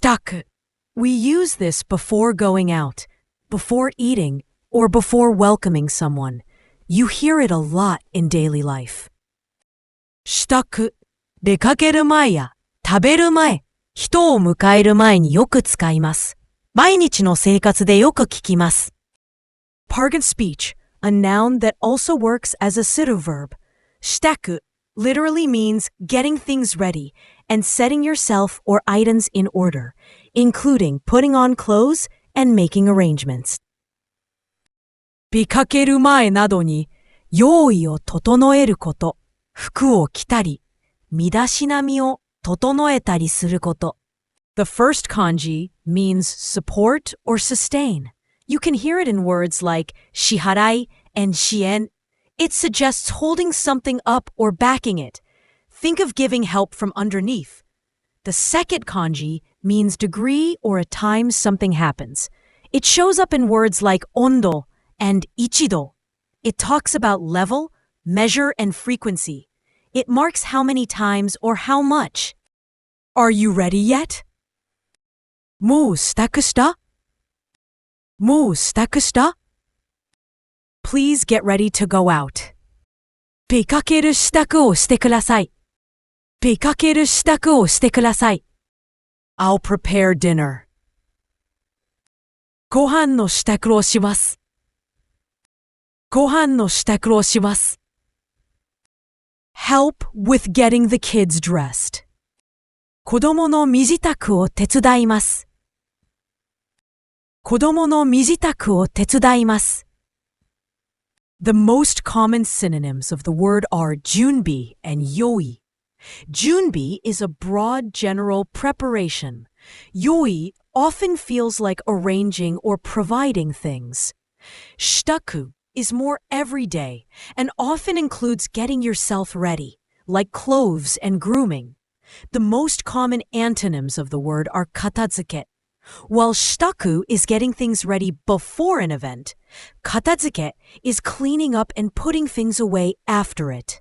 shitaku. We use this before going out, before eating, or before welcoming someone. You hear it a lot in daily life. 支度、出かける前や食べる前、人を迎える前によく使います。毎日の生活でよく聞きます。Pargan speech, a noun that also works as a situ verb. 支度 literally means getting things ready and setting yourself or items in order, including putting on clothes and making arrangements. 出かける前などに用意を整えること、服を着たり、身だしなみを整えたりすること。The first kanji means support or sustain. You can hear it in words like 支払い and 支援. It suggests holding something up or backing it. Think of giving help from underneath. The second kanji means degree or a time something happens. It shows up in words like ondo and ichido. It talks about level, measure, and frequency. It marks how many times or how much. Are you ready yet? もう支度した?もう支度した? Please get ready to go out. 出かける支度をしてください。出かける支度をしてください。I'll prepare dinner. ご飯の支度をします。ご飯の支度をします。Help with getting the kids dressed. 子供の身支度を手伝います。子供の身支度を手伝います。The most common synonyms of the word are junbi and yoi. Junbi is a broad general preparation. Yoi often feels like arranging or providing things. Shitaku is more everyday and often includes getting yourself ready, like clothes and grooming. The most common antonyms of the word are katazuke. While shitaku is getting things ready before an event, katazuke is cleaning up and putting things away after it.